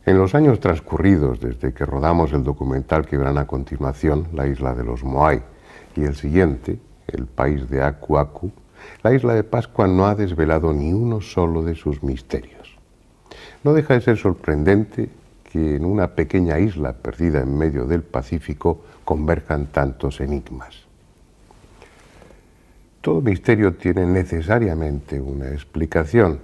En los años transcurridos desde que rodamos el documental que verán a continuación, La isla de los Moai, y el siguiente, El país de Aku Aku, la isla de Pascua no ha desvelado ni uno solo de sus misterios. No deja de ser sorprendente que en una pequeña isla perdida en medio del Pacífico converjan tantos enigmas. Todo misterio tiene necesariamente una explicación,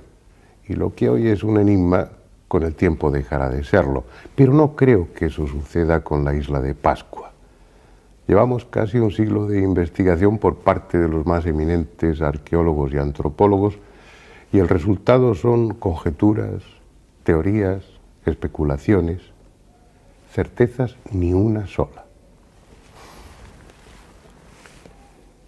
y lo que hoy es un enigma con el tiempo dejará de serlo, pero no creo que eso suceda con la isla de Pascua. Llevamos casi un siglo de investigación por parte de los más eminentes arqueólogos y antropólogos, y el resultado son conjeturas, teorías, especulaciones, certezas ni una sola.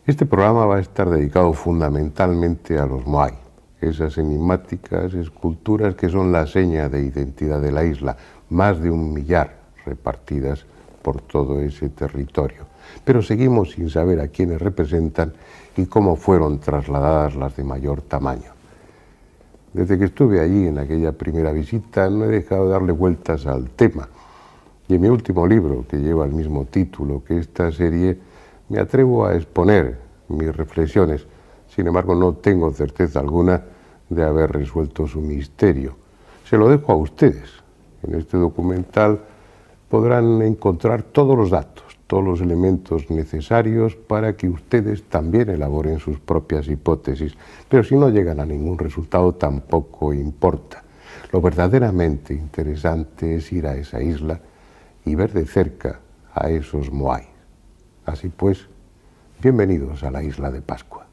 Este programa va a estar dedicado fundamentalmente a los Moai, esas enigmáticas esculturas que son la seña de identidad de la isla, más de 1 millar repartidas por todo ese territorio. Pero seguimos sin saber a quiénes representan y cómo fueron trasladadas las de mayor tamaño. Desde que estuve allí en aquella primera visita no he dejado de darle vueltas al tema, y en mi último libro, que lleva el mismo título que esta serie, me atrevo a exponer mis reflexiones. Sin embargo, no tengo certeza alguna de haber resuelto su misterio. Se lo dejo a ustedes. En este documental podrán encontrar todos los datos, todos los elementos necesarios para que ustedes también elaboren sus propias hipótesis. Pero si no llegan a ningún resultado, tampoco importa. Lo verdaderamente interesante es ir a esa isla y ver de cerca a esos Moai. Así pues, bienvenidos a la isla de Pascua.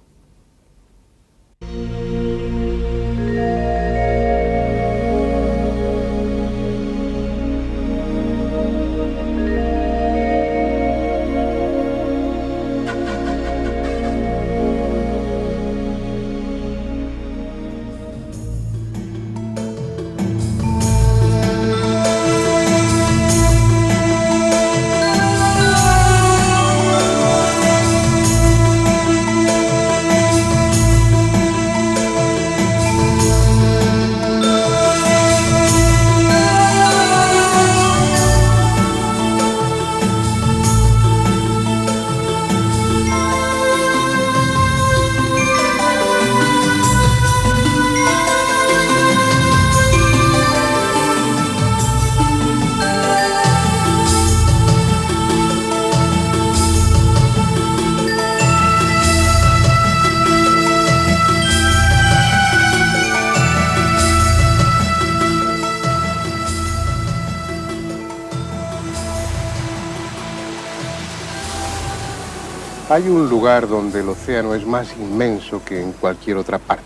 Hay un lugar donde el océano es más inmenso que en cualquier otra parte.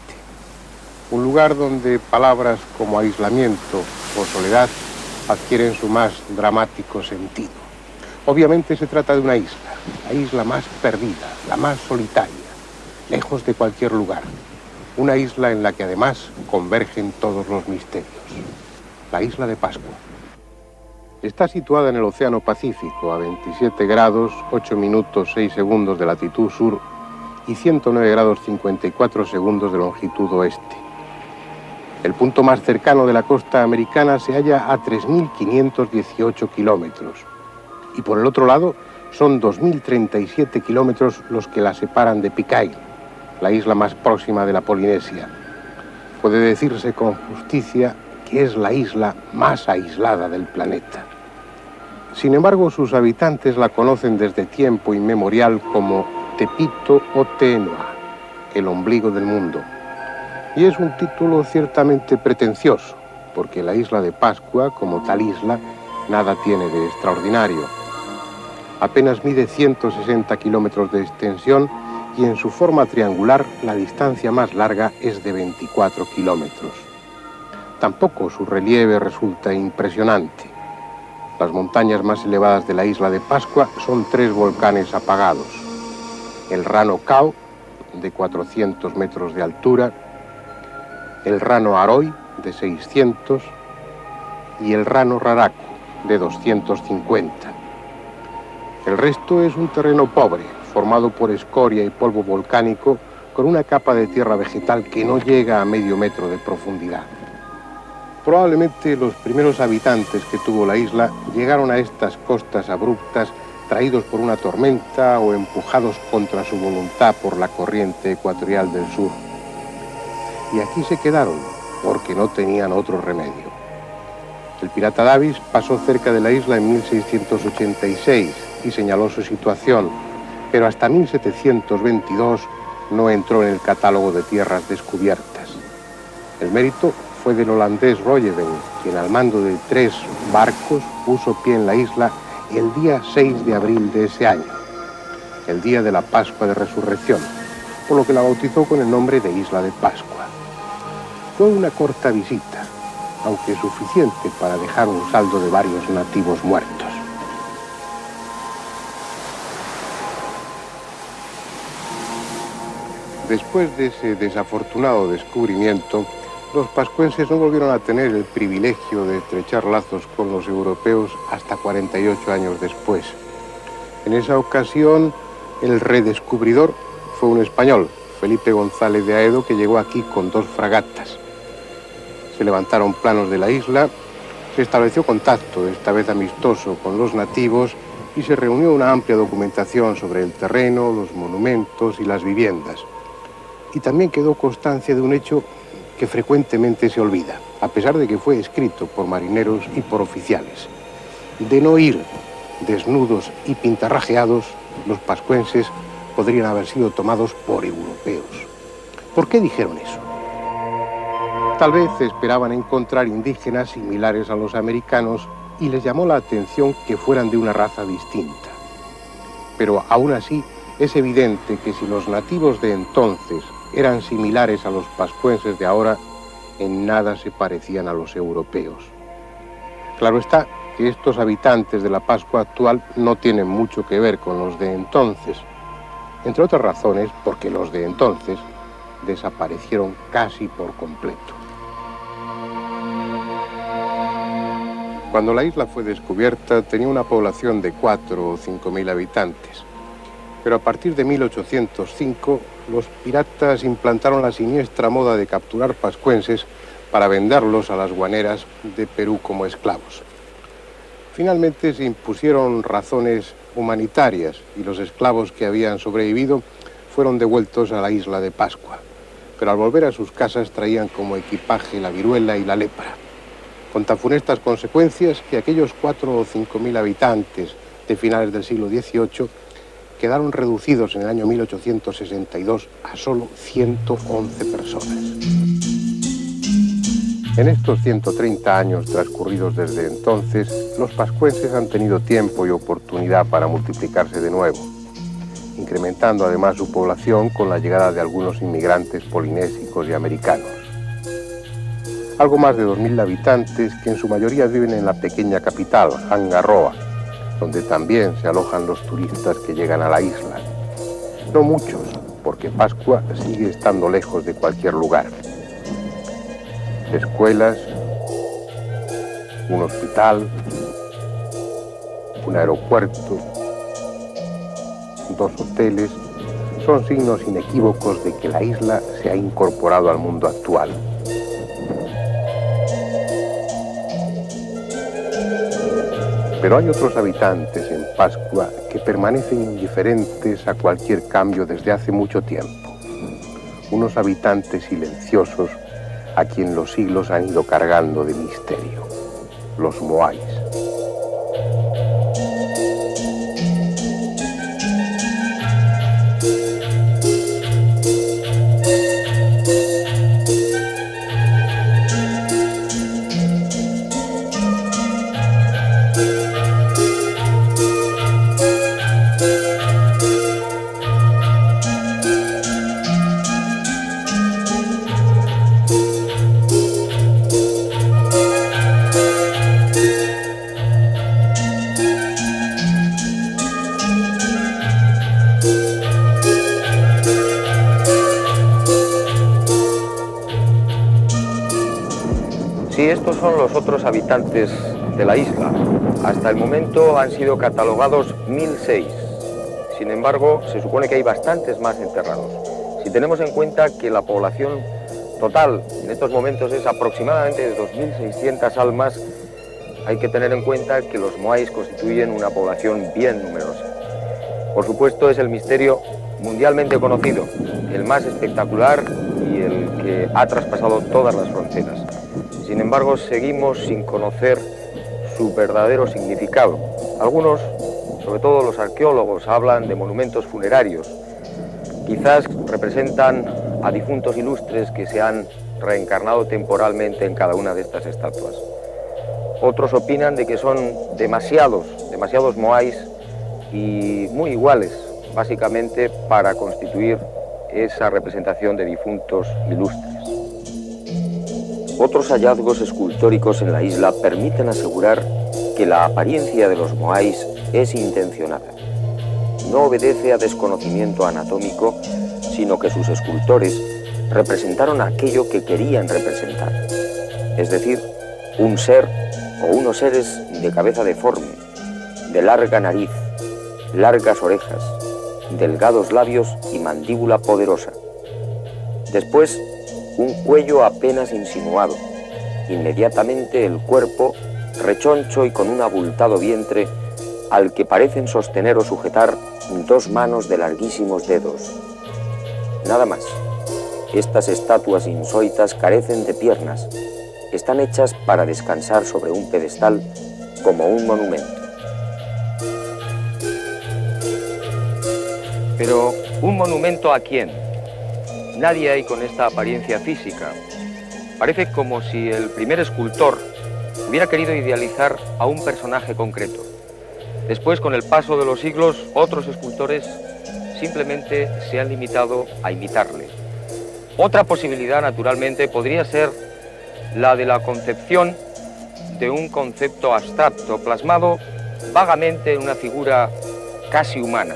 Un lugar donde palabras como aislamiento o soledad adquieren su más dramático sentido. Obviamente se trata de una isla, la isla más perdida, la más solitaria, lejos de cualquier lugar. Una isla en la que además convergen todos los misterios. La isla de Pascua. Está situada en el Océano Pacífico, a 27 grados, 8 minutos, 6 segundos de latitud sur y 109 grados, 54 segundos de longitud oeste. El punto más cercano de la costa americana se halla a 3.518 kilómetros y por el otro lado son 2.037 kilómetros los que la separan de Pitcairn, la isla más próxima de la Polinesia. Puede decirse con justicia que es la isla más aislada del planeta. Sin embargo, sus habitantes la conocen desde tiempo inmemorial como Tepito o Tenoa, el ombligo del mundo. Y es un título ciertamente pretencioso, porque la isla de Pascua, como tal isla, nada tiene de extraordinario. Apenas mide 160 kilómetros de extensión y en su forma triangular la distancia más larga es de 24 kilómetros. Tampoco su relieve resulta impresionante. Las montañas más elevadas de la isla de Pascua son 3 volcanes apagados. El Rano Kau, de 400 metros de altura, el Rano Aroi, de 600, y el Rano Raraku, de 250. El resto es un terreno pobre, formado por escoria y polvo volcánico, con una capa de tierra vegetal que no llega a medio metro de profundidad. Probablemente los primeros habitantes que tuvo la isla llegaron a estas costas abruptas traídos por una tormenta o empujados contra su voluntad por la corriente ecuatorial del sur. Y aquí se quedaron, porque no tenían otro remedio. El pirata Davis pasó cerca de la isla en 1686 y señaló su situación, pero hasta 1722 no entró en el catálogo de tierras descubiertas. El mérito fue del holandés Roggeveen, quien al mando de 3 barcos puso pie en la isla el día 6 de abril de ese año, el día de la Pascua de Resurrección, por lo que la bautizó con el nombre de Isla de Pascua. Fue una corta visita, aunque suficiente para dejar un saldo de varios nativos muertos. Después de ese desafortunado descubrimiento, los pascuenses no volvieron a tener el privilegio de estrechar lazos con los europeos hasta 48 años después. En esa ocasión, el redescubridor fue un español, Felipe González de Aedo, que llegó aquí con 2 fragatas. Se levantaron planos de la isla, se estableció contacto, esta vez amistoso, con los nativos y se reunió una amplia documentación sobre el terreno, los monumentos y las viviendas. Y también quedó constancia de un hecho que frecuentemente se olvida, a pesar de que fue escrito por marineros y por oficiales. De no ir desnudos y pintarrajeados, los pascuenses podrían haber sido tomados por europeos. ¿Por qué dijeron eso? Tal vez esperaban encontrar indígenas similares a los americanos y les llamó la atención que fueran de una raza distinta. Pero aún así, es evidente que si los nativos de entonces eran similares a los pascuenses de ahora, en nada se parecían a los europeos. Claro está que estos habitantes de la Pascua actual no tienen mucho que ver con los de entonces, entre otras razones porque los de entonces desaparecieron casi por completo. Cuando la isla fue descubierta tenía una población de 4 o 5 mil habitantes, pero a partir de 1805 los piratas implantaron la siniestra moda de capturar pascuenses para venderlos a las guaneras de Perú como esclavos. Finalmente se impusieron razones humanitarias y los esclavos que habían sobrevivido fueron devueltos a la isla de Pascua, pero al volver a sus casas traían como equipaje la viruela y la lepra, con tan funestas consecuencias que aquellos 4 o 5 mil habitantes de finales del siglo XVIII quedaron reducidos en el año 1862 a solo 111 personas. En estos 130 años transcurridos desde entonces, los pascuenses han tenido tiempo y oportunidad para multiplicarse de nuevo, incrementando además su población con la llegada de algunos inmigrantes polinésicos y americanos. Algo más de 2.000 habitantes que en su mayoría viven en la pequeña capital, Angarroa, donde también se alojan los turistas que llegan a la isla. No muchos, porque Pascua sigue estando lejos de cualquier lugar. Escuelas, un hospital, un aeropuerto, 2 hoteles, son signos inequívocos de que la isla se ha incorporado al mundo actual. Pero hay otros habitantes en Pascua que permanecen indiferentes a cualquier cambio desde hace mucho tiempo. Unos habitantes silenciosos a quien los siglos han ido cargando de misterio, los moais. Sí, estos son los otros habitantes de la isla. Hasta el momento han sido catalogados 1006. Sin embargo, se supone que hay bastantes más enterrados. Si tenemos en cuenta que la población total en estos momentos es aproximadamente de 2.600 almas. Hay que tener en cuenta que los moais constituyen una población bien numerosa. Por supuesto, es el misterio mundialmente conocido, el más espectacular y el que ha traspasado todas las fronteras. Sin embargo, seguimos sin conocer su verdadero significado. Algunos, sobre todo los arqueólogos, hablan de monumentos funerarios. Quizás representan a difuntos ilustres que se han reencarnado temporalmente en cada una de estas estatuas. Otros opinan de que son demasiados moais y muy iguales, básicamente para constituir esa representación de difuntos ilustres. Otros hallazgos escultóricos en la isla permiten asegurar que la apariencia de los moais es intencionada. No obedece a desconocimiento anatómico, sino que sus escultores representaron aquello que querían representar, es decir, un ser o unos seres de cabeza deforme, de larga nariz, largas orejas, delgados labios y mandíbula poderosa. Después, un cuello apenas insinuado, inmediatamente el cuerpo rechoncho y con un abultado vientre al que parecen sostener o sujetar dos manos de larguísimos dedos. Nada más. Estas estatuas insólitas carecen de piernas. Están hechas para descansar sobre un pedestal como un monumento. Pero, ¿un monumento a quién? Nadie hay con esta apariencia física. Parece como si el primer escultor hubiera querido idealizar a un personaje concreto. Después, con el paso de los siglos, otros escultores simplemente se han limitado a imitarle. Otra posibilidad, naturalmente, podría ser la de la concepción de un concepto abstracto, plasmado vagamente en una figura casi humana.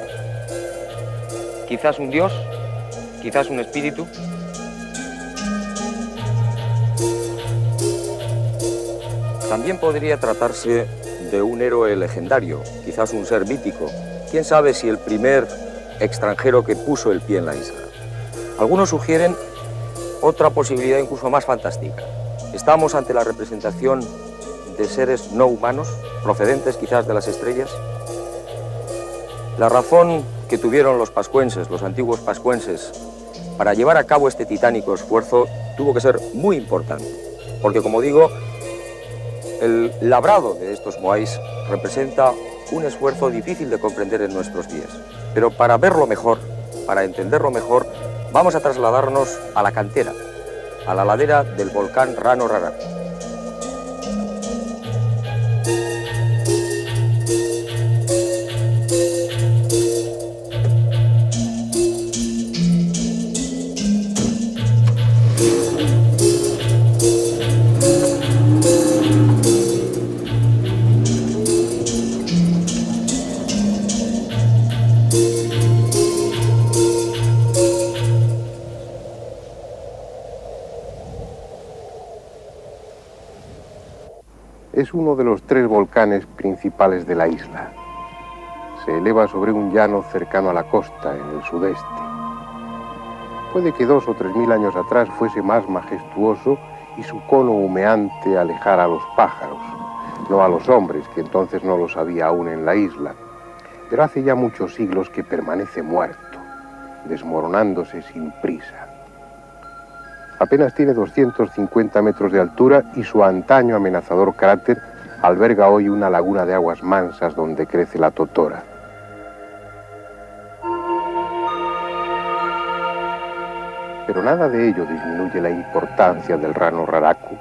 Quizás un dios, quizás un espíritu. También podría tratarse de un héroe legendario, quizás un ser mítico. ¿Quién sabe si el primer extranjero que puso el pie en la isla? Algunos sugieren otra posibilidad incluso más fantástica. Estamos ante la representación de seres no humanos, procedentes quizás de las estrellas. La razón que tuvieron los pascuenses, los antiguos pascuenses, para llevar a cabo este titánico esfuerzo tuvo que ser muy importante, porque, como digo, el labrado de estos moais representa un esfuerzo difícil de comprender en nuestros días. Pero para verlo mejor, para entenderlo mejor, vamos a trasladarnos a la cantera, a la ladera del volcán Rano Raraku. Es uno de los 3 volcanes principales de la isla. Se eleva sobre un llano cercano a la costa, en el sudeste. Puede que 2.000 o 3.000 años atrás fuese más majestuoso y su cono humeante alejara a los pájaros, no a los hombres, que entonces no los había aún en la isla. Pero hace ya muchos siglos que permanece muerto, desmoronándose sin prisa. Apenas tiene 250 metros de altura y su antaño amenazador cráter alberga hoy una laguna de aguas mansas donde crece la totora. Pero nada de ello disminuye la importancia del Rano Raraku,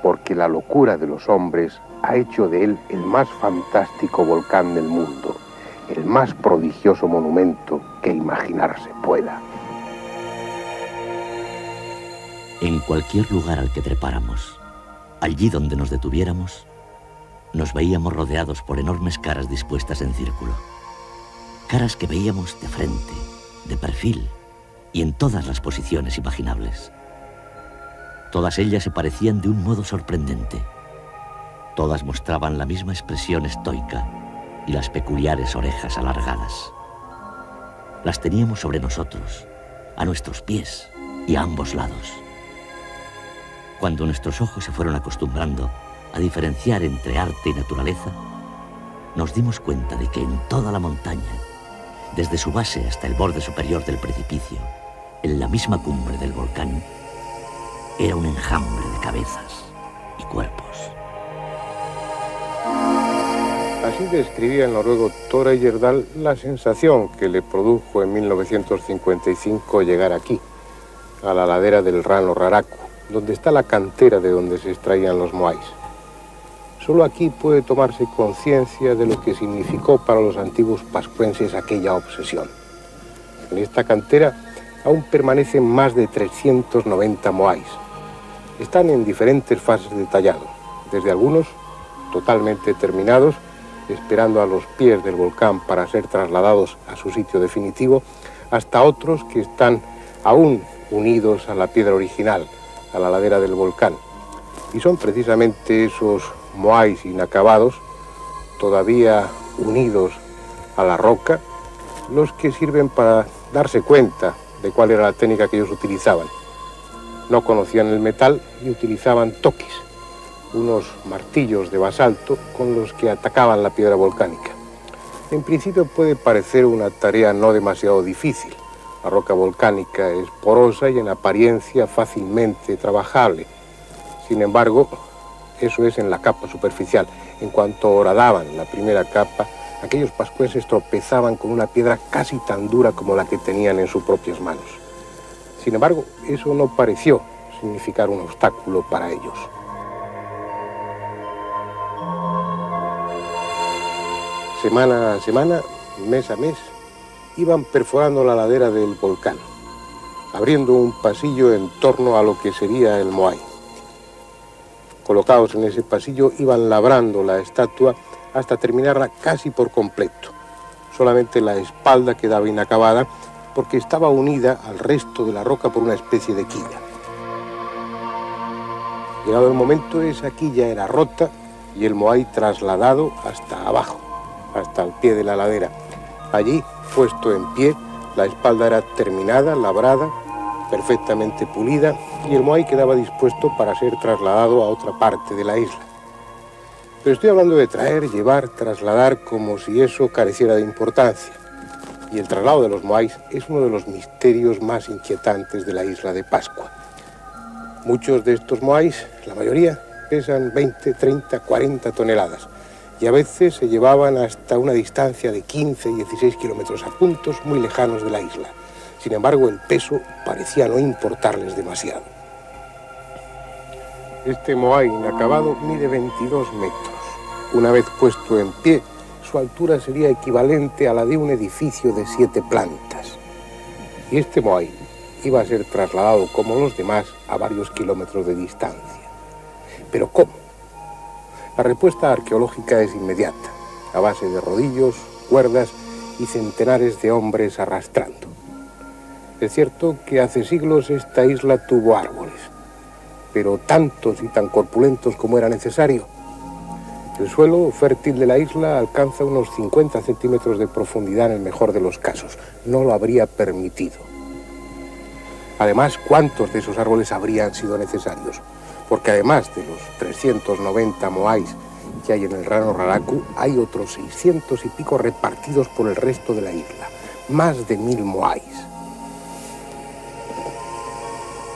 porque la locura de los hombres ha hecho de él el más fantástico volcán del mundo, el más prodigioso monumento que imaginarse pueda. En cualquier lugar al que trepáramos, allí donde nos detuviéramos, nos veíamos rodeados por enormes caras dispuestas en círculo. Caras que veíamos de frente, de perfil y en todas las posiciones imaginables. Todas ellas se parecían de un modo sorprendente. Todas mostraban la misma expresión estoica y las peculiares orejas alargadas. Las teníamos sobre nosotros, a nuestros pies y a ambos lados. Cuando nuestros ojos se fueron acostumbrando a diferenciar entre arte y naturaleza, nos dimos cuenta de que en toda la montaña, desde su base hasta el borde superior del precipicio, en la misma cumbre del volcán, era un enjambre de cabezas y cuerpos. Así describía el noruego Tore Heyerdahl la sensación que le produjo en 1955 llegar aquí, a la ladera del Rano Raraku, donde está la cantera de donde se extraían los moais. Solo aquí puede tomarse conciencia de lo que significó para los antiguos pascuenses aquella obsesión. En esta cantera aún permanecen más de 390 moais. Están en diferentes fases de tallado, desde algunos totalmente terminados, esperando a los pies del volcán para ser trasladados a su sitio definitivo, hasta otros que están aún unidos a la piedra original, a la ladera del volcán. Y son precisamente esos moais inacabados, todavía unidos a la roca, los que sirven para darse cuenta de cuál era la técnica que ellos utilizaban. No conocían el metal y utilizaban toquis, unos martillos de basalto con los que atacaban la piedra volcánica. En principio puede parecer una tarea no demasiado difícil. La roca volcánica es porosa y en apariencia fácilmente trabajable. Sin embargo, eso es en la capa superficial. En cuanto horadaban la primera capa, aquellos pascuenses tropezaban con una piedra casi tan dura como la que tenían en sus propias manos. Sin embargo, eso no pareció significar un obstáculo para ellos. Semana a semana, mes a mes, iban perforando la ladera del volcán, abriendo un pasillo en torno a lo que sería el moai. Colocados en ese pasillo, iban labrando la estatua hasta terminarla casi por completo. Solamente la espalda quedaba inacabada porque estaba unida al resto de la roca por una especie de quilla. Llegado el momento, esa quilla era rota y el moai trasladado hasta abajo, hasta el pie de la ladera. Allí, puesto en pie, la espalda era terminada, labrada, perfectamente pulida, y el moai quedaba dispuesto para ser trasladado a otra parte de la isla. Pero estoy hablando de traer, llevar, trasladar, como si eso careciera de importancia. Y el traslado de los moais es uno de los misterios más inquietantes de la isla de Pascua. Muchos de estos moais, la mayoría, pesan 20, 30, 40 toneladas. Y a veces se llevaban hasta una distancia de 15, 16 kilómetros a puntos muy lejanos de la isla. Sin embargo, el peso parecía no importarles demasiado. Este moai inacabado mide 22 metros. Una vez puesto en pie, su altura sería equivalente a la de un edificio de 7 plantas. Y este moai iba a ser trasladado, como los demás, a varios kilómetros de distancia. ¿Pero cómo? La respuesta arqueológica es inmediata, a base de rodillos, cuerdas y centenares de hombres arrastrando. Es cierto que hace siglos esta isla tuvo árboles, pero tantos y tan corpulentos como era necesario. El suelo fértil de la isla alcanza unos 50 centímetros de profundidad en el mejor de los casos. No lo habría permitido. Además, ¿cuántos de esos árboles habrían sido necesarios? Porque además de los 390 moais que hay en el Rano Raraku, hay otros 600 y pico repartidos por el resto de la isla. Más de 1000 moais.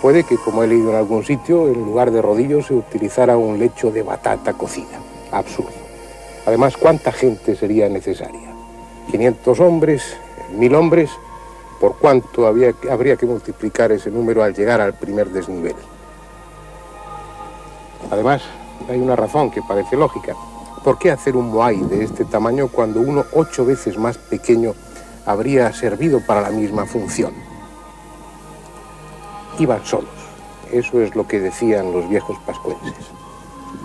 Puede que, como he leído en algún sitio, en lugar de rodillos se utilizara un lecho de batata cocida. Absurdo. Además, ¿cuánta gente sería necesaria? 500 hombres, 1000 hombres. ¿Por cuánto habría que multiplicar ese número al llegar al primer desnivel? Además, hay una razón que parece lógica. ¿Por qué hacer un moai de este tamaño cuando uno 8 veces más pequeño habría servido para la misma función? Iban solos. Eso es lo que decían los viejos pascuenses.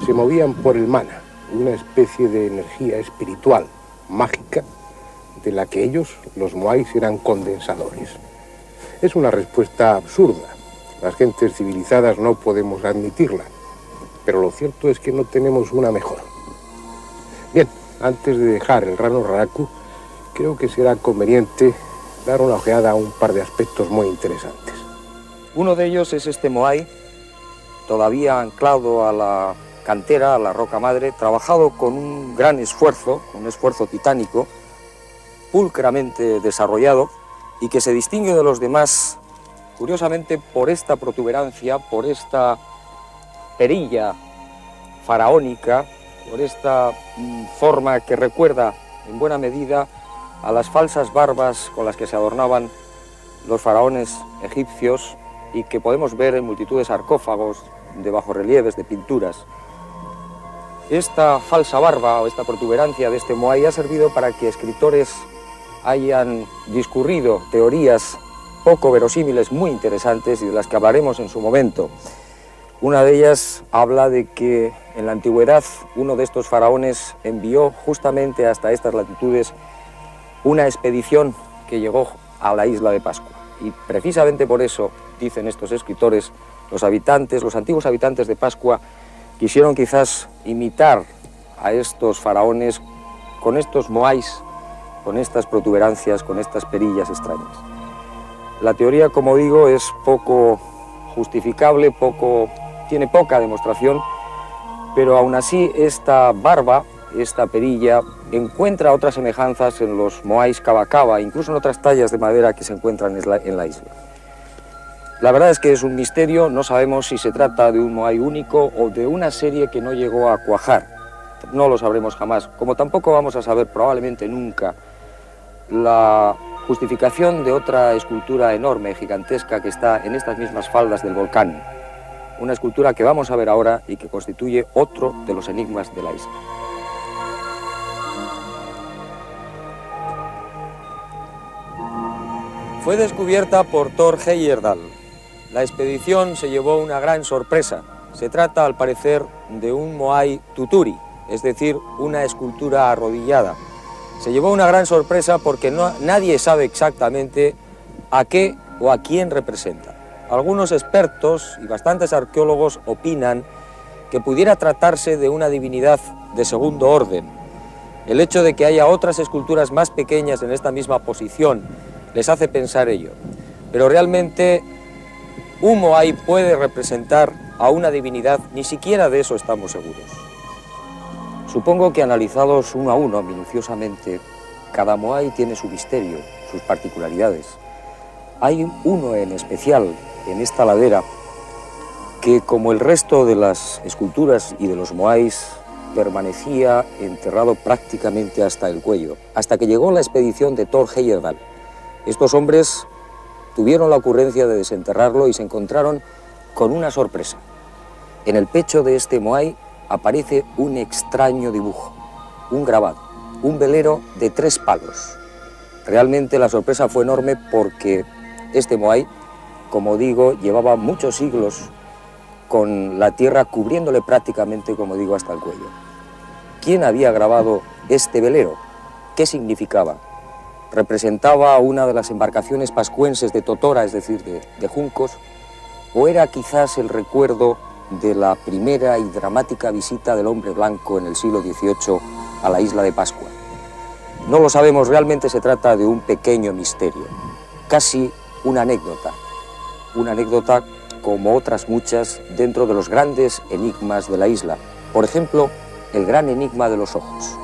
Se movían por el mana, una especie de energía espiritual, mágica, de la que ellos, los moais, eran condensadores. Es una respuesta absurda. Las gentes civilizadas no podemos admitirla, pero lo cierto es que no tenemos una mejor. Bien, antes de dejar el Rano Raraku, creo que será conveniente dar una ojeada a un par de aspectos muy interesantes. Uno de ellos es este moai, todavía anclado a la cantera, a la roca madre, trabajado con un gran esfuerzo, un esfuerzo titánico, pulcramente desarrollado, y que se distingue de los demás, curiosamente, por esta protuberancia, por esta perilla faraónica, por esta forma que recuerda en buena medida a las falsas barbas con las que se adornaban los faraones egipcios y que podemos ver en multitud de sarcófagos, de bajorrelieves, de pinturas. Esta falsa barba o esta protuberancia de este moai ha servido para que escritores hayan discurrido teorías poco verosímiles muy interesantes y de las que hablaremos en su momento. Una de ellas habla de que en la antigüedad uno de estos faraones envió justamente hasta estas latitudes una expedición que llegó a la isla de Pascua. Y precisamente por eso, dicen estos escritores, los antiguos habitantes de Pascua quisieron quizás imitar a estos faraones con estos moais, con estas protuberancias, con estas perillas extrañas. La teoría, como digo, es poco justificable, tiene poca demostración, pero aún así esta barba, esta perilla, encuentra otras semejanzas en los moais Cava Cava, incluso en otras tallas de madera que se encuentran en la isla. La verdad es que es un misterio, no sabemos si se trata de un moai único o de una serie que no llegó a cuajar. No lo sabremos jamás, como tampoco vamos a saber probablemente nunca la justificación de otra escultura enorme, gigantesca, que está en estas mismas faldas del volcán. Una escultura que vamos a ver ahora y que constituye otro de los enigmas de la isla. Fue descubierta por Thor Heyerdahl. La expedición se llevó una gran sorpresa. Se trata, al parecer, de un moai tuturi, es decir, una escultura arrodillada. Se llevó una gran sorpresa porque nadie sabe exactamente a qué o a quién representa. Algunos expertos y bastantes arqueólogos opinan que pudiera tratarse de una divinidad de segundo orden. El hecho de que haya otras esculturas más pequeñas en esta misma posición les hace pensar ello. Pero realmente un moai puede representar a una divinidad, ni siquiera de eso estamos seguros. Supongo que analizados uno a uno, minuciosamente, cada moai tiene su misterio, sus particularidades. Hay uno en especial en esta ladera que, como el resto de las esculturas y de los moais, permanecía enterrado prácticamente hasta el cuello, hasta que llegó la expedición de Thor Heyerdahl. Estos hombres tuvieron la ocurrencia de desenterrarlo y se encontraron con una sorpresa. En el pecho de este moai aparece un extraño dibujo, un grabado, un velero de 3 palos. Realmente la sorpresa fue enorme porque este moai, como digo, llevaba muchos siglos con la tierra cubriéndole prácticamente, como digo, hasta el cuello. ¿Quién había grabado este velero? ¿Qué significaba? ¿Representaba una de las embarcaciones pascuenses de Totora, es decir, de juncos? ¿O era quizás el recuerdo de la primera y dramática visita del hombre blanco en el siglo XVIII a la isla de Pascua? No lo sabemos, realmente se trata de un pequeño misterio, casi una anécdota como otras muchas dentro de los grandes enigmas de la isla. Por ejemplo, el gran enigma de los ojos.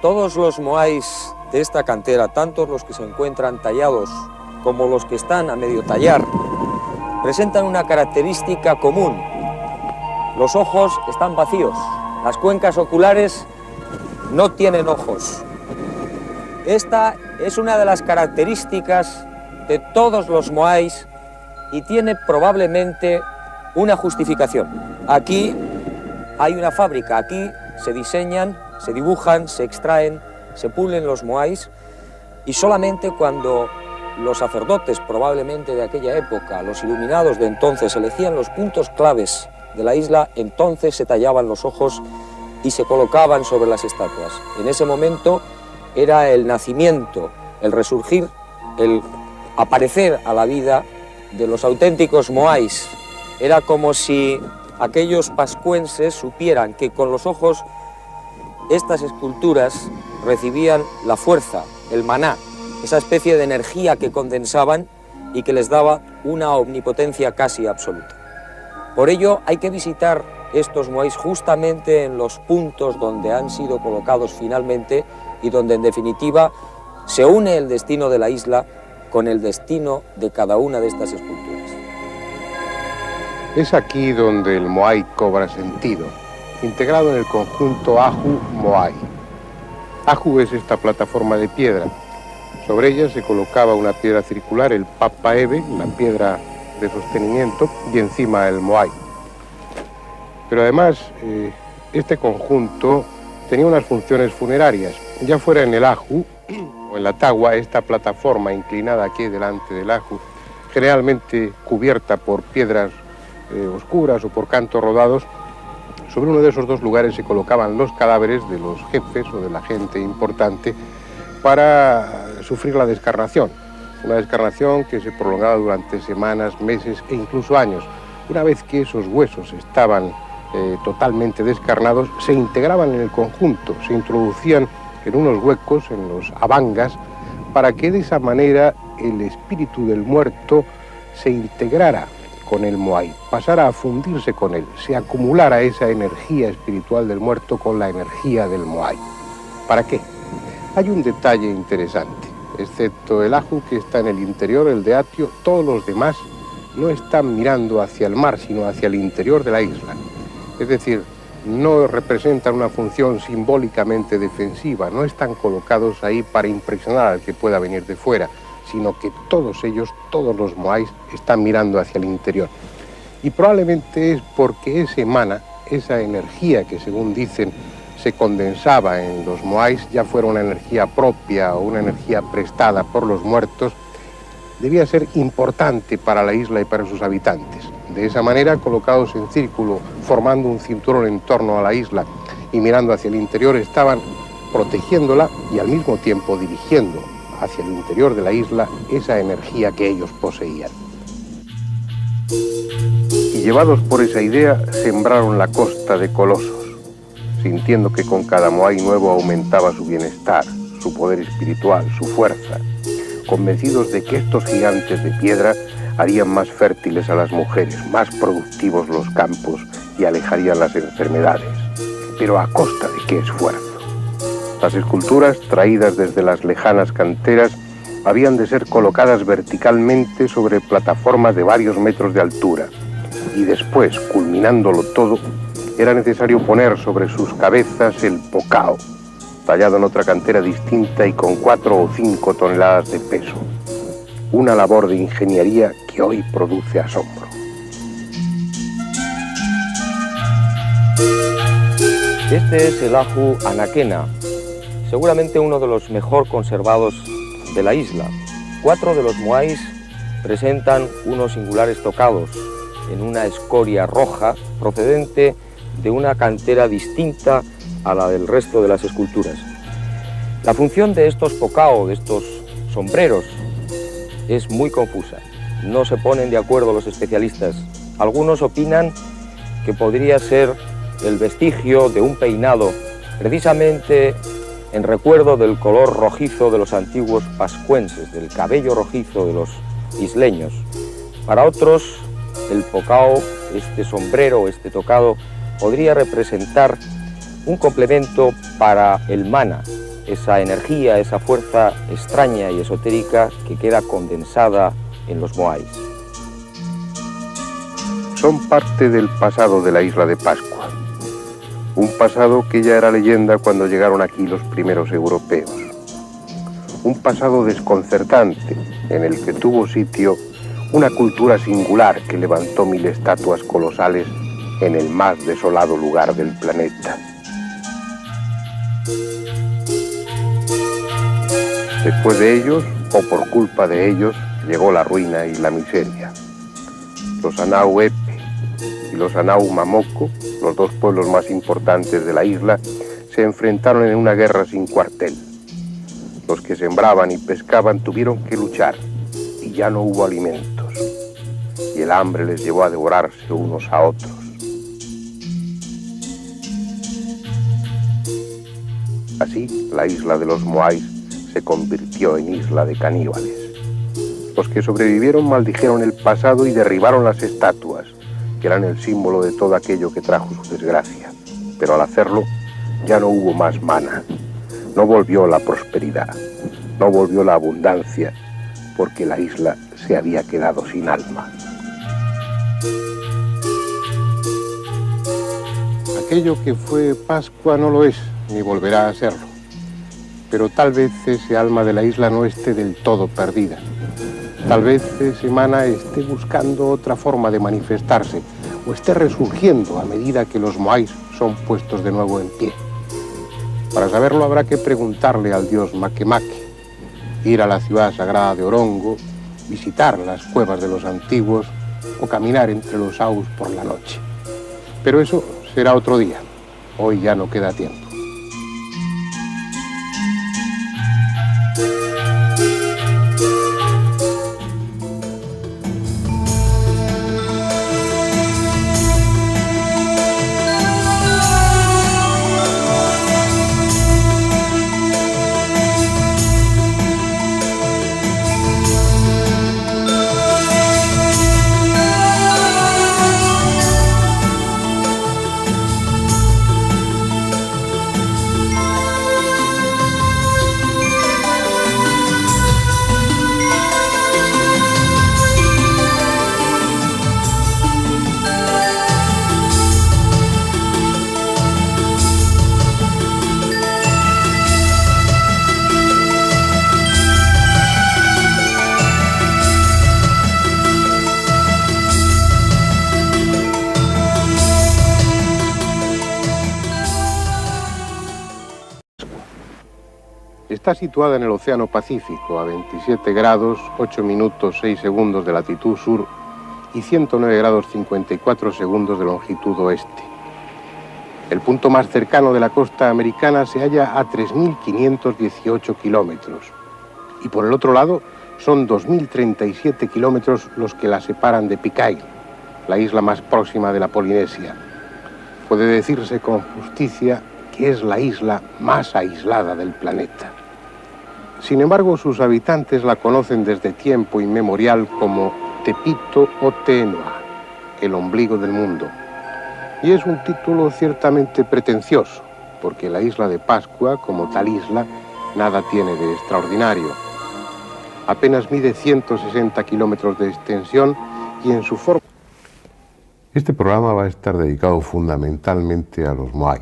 Todos los moais de esta cantera, tanto los que se encuentran tallados como los que están a medio tallar, presentan una característica común. Los ojos están vacíos, las cuencas oculares no tienen ojos. Esta es una de las características de todos los moais y tiene probablemente una justificación. Aquí hay una fábrica, aquí se diseñan, se dibujan, se extraen, se pulen los moais, y solamente cuando los sacerdotes, probablemente de aquella época, los iluminados de entonces, elegían los puntos claves de la isla, entonces se tallaban los ojos y se colocaban sobre las estatuas. En ese momento era el nacimiento, el resurgir, el aparecer a la vida de los auténticos moais. Era como si aquellos pascuenses supieran que con los ojos estas esculturas recibían la fuerza, el maná, esa especie de energía que condensaban y que les daba una omnipotencia casi absoluta. Por ello hay que visitar estos moais justamente en los puntos donde han sido colocados finalmente y donde en definitiva se une el destino de la isla con el destino de cada una de estas esculturas. Es aquí donde el Moai cobra sentido, integrado en el conjunto Ahu-Moai. Ahu es esta plataforma de piedra. Sobre ella se colocaba una piedra circular, el Papaeve, la piedra de sostenimiento, y encima el Moai. Pero además, este conjunto tenía unas funciones funerarias. Ya fuera en el Ahu o en la Tagua, esta plataforma inclinada aquí delante del Ahu, generalmente cubierta por piedras oscuras o por cantos rodados, sobre uno de esos dos lugares se colocaban los cadáveres de los jefes o de la gente importante para sufrir la descarnación. Una descarnación que se prolongaba durante semanas, meses e incluso años. Una vez que esos huesos estaban totalmente descarnados, se integraban en el conjunto, se introducían en unos huecos, en los abangas, para que de esa manera el espíritu del muerto se integrara con el Moai, pasara a fundirse con él, se acumulara esa energía espiritual del muerto con la energía del Moai. ¿Para qué? Hay un detalle interesante. Excepto el Ahu, que está en el interior, el de Atio, todos los demás no están mirando hacia el mar, sino hacia el interior de la isla. Es decir, no representan una función simbólicamente defensiva, no están colocados ahí para impresionar al que pueda venir de fuera, sino que todos ellos, todos los Moais, están mirando hacia el interior. Y probablemente es porque ese mana, esa energía que según dicen se condensaba en los Moais, ya fuera una energía propia o una energía prestada por los muertos, debía ser importante para la isla y para sus habitantes. De esa manera, colocados en círculo, formando un cinturón en torno a la isla y mirando hacia el interior, estaban protegiéndola y al mismo tiempo dirigiendo hacia el interior de la isla esa energía que ellos poseían. Y llevados por esa idea, sembraron la costa de colosos, sintiendo que con cada Moai nuevo aumentaba su bienestar, su poder espiritual, su fuerza, convencidos de que estos gigantes de piedra harían más fértiles a las mujeres, más productivos los campos y alejarían las enfermedades. Pero ¿a costa de qué esfuerzo? Las esculturas, traídas desde las lejanas canteras, habían de ser colocadas verticalmente sobre plataformas de varios metros de altura, y después, culminándolo todo, era necesario poner sobre sus cabezas el pocao, tallado en otra cantera distinta y con 4 o 5 toneladas de peso. Una labor de ingeniería que hoy produce asombro. Este es el Ahu Anaquena, seguramente uno de los mejor conservados de la isla. 4 de los Moais presentan unos singulares tocados en una escoria roja procedente de una cantera distinta a la del resto de las esculturas. La función de estos pocao, de estos sombreros, es muy confusa. No se ponen de acuerdo los especialistas. Algunos opinan que podría ser el vestigio de un peinado, precisamente en recuerdo del color rojizo de los antiguos pascuenses, del cabello rojizo de los isleños. Para otros, el pocao, este sombrero, este tocado, podría representar un complemento para el mana, esa energía, esa fuerza extraña y esotérica que queda condensada en los Moais. Son parte del pasado de la isla de Pascua. Un pasado que ya era leyenda cuando llegaron aquí los primeros europeos. Un pasado desconcertante en el que tuvo sitio una cultura singular que levantó 1000 estatuas colosales en el más desolado lugar del planeta. Después de ellos, o por culpa de ellos, llegó la ruina y la miseria. Los Anau Epe y los Anau Mamoko, los 2 pueblos más importantes de la isla, se enfrentaron en una guerra sin cuartel. Los que sembraban y pescaban tuvieron que luchar y ya no hubo alimentos. Y el hambre les llevó a devorarse unos a otros. Así, la isla de los Moais se convirtió en isla de caníbales. Los que sobrevivieron maldijeron el pasado y derribaron las estatuas, que eran el símbolo de todo aquello que trajo su desgracia. Pero al hacerlo, ya no hubo más mana. No volvió la prosperidad, no volvió la abundancia, porque la isla se había quedado sin alma. Aquello que fue Pascua no lo es, ni volverá a serlo. Pero tal vez ese alma de la isla no esté del todo perdida. Tal vez ese mana esté buscando otra forma de manifestarse, o esté resurgiendo a medida que los moais son puestos de nuevo en pie. Para saberlo habrá que preguntarle al dios Makemake, ir a la ciudad sagrada de Orongo, visitar las cuevas de los antiguos o caminar entre los aus por la noche. Pero eso será otro día. Hoy ya no queda tiempo. Está situada en el Océano Pacífico, a 27 grados, 8 minutos, 6 segundos de latitud sur y 109 grados, 54 segundos de longitud oeste. El punto más cercano de la costa americana se halla a 3.518 kilómetros. Y por el otro lado, son 2.037 kilómetros los que la separan de Pitcairn, la isla más próxima de la Polinesia. Puede decirse con justicia que es la isla más aislada del planeta. Sin embargo, sus habitantes la conocen desde tiempo inmemorial como Tepito o Tenoa, el ombligo del mundo. Y es un título ciertamente pretencioso, porque la isla de Pascua, como tal isla, nada tiene de extraordinario. Apenas mide 160 kilómetros de extensión y en su forma... Este programa va a estar dedicado fundamentalmente a los moai,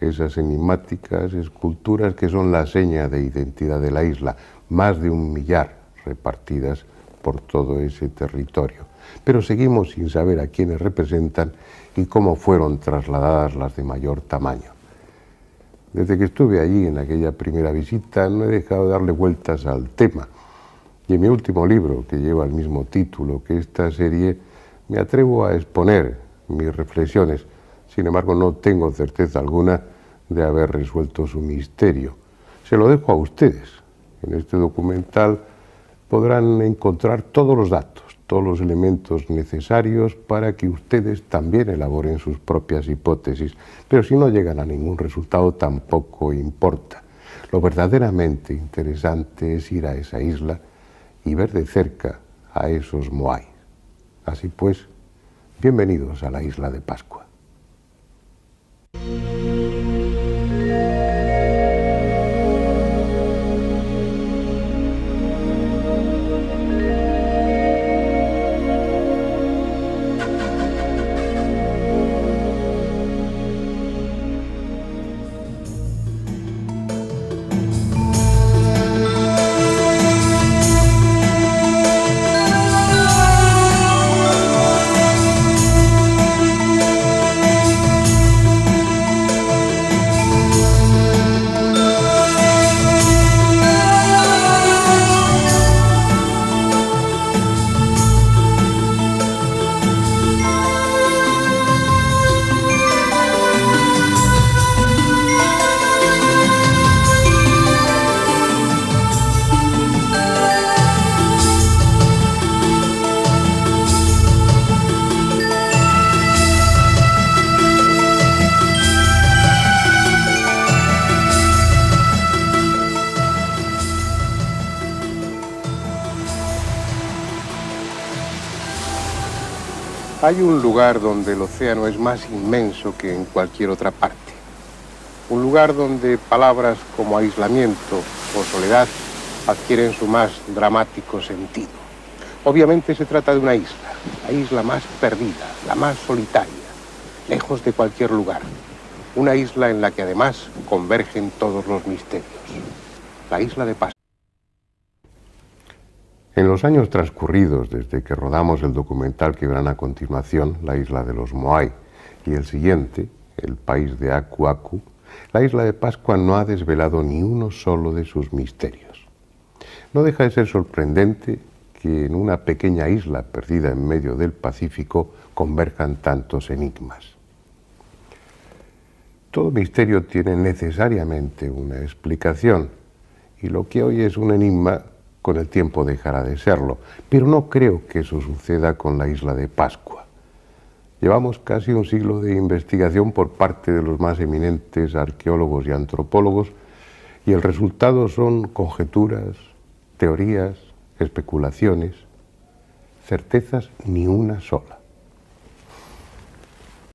esas enigmáticas esculturas que son la seña de identidad de la isla, más de 1 millar repartidas por todo ese territorio. Pero seguimos sin saber a quiénes representan y cómo fueron trasladadas las de mayor tamaño. Desde que estuve allí en aquella primera visita no he dejado de darle vueltas al tema. Y en mi último libro, que lleva el mismo título que esta serie, me atrevo a exponer mis reflexiones. Sin embargo, no tengo certeza alguna de haber resuelto su misterio. Se lo dejo a ustedes. En este documental podrán encontrar todos los datos, todos los elementos necesarios para que ustedes también elaboren sus propias hipótesis. Pero si no llegan a ningún resultado, tampoco importa. Lo verdaderamente interesante es ir a esa isla y ver de cerca a esos moai. Así pues, bienvenidos a la isla de Pascua. Hay un lugar donde el océano es más inmenso que en cualquier otra parte. Un lugar donde palabras como aislamiento o soledad adquieren su más dramático sentido. Obviamente se trata de una isla, la isla más perdida, la más solitaria, lejos de cualquier lugar. Una isla en la que además convergen todos los misterios. La isla de Pascua. En los años transcurridos desde que rodamos el documental que verán a continuación, La isla de los Moai, y el siguiente, El país de Aku Aku, la isla de Pascua no ha desvelado ni uno solo de sus misterios. No deja de ser sorprendente que en una pequeña isla perdida en medio del Pacífico converjan tantos enigmas. Todo misterio tiene necesariamente una explicación, y lo que hoy es un enigma con el tiempo dejará de serlo, pero no creo que eso suceda con la isla de Pascua. Llevamos casi un siglo de investigación por parte de los más eminentes arqueólogos y antropólogos, y el resultado son conjeturas, teorías, especulaciones, certezas ni una sola.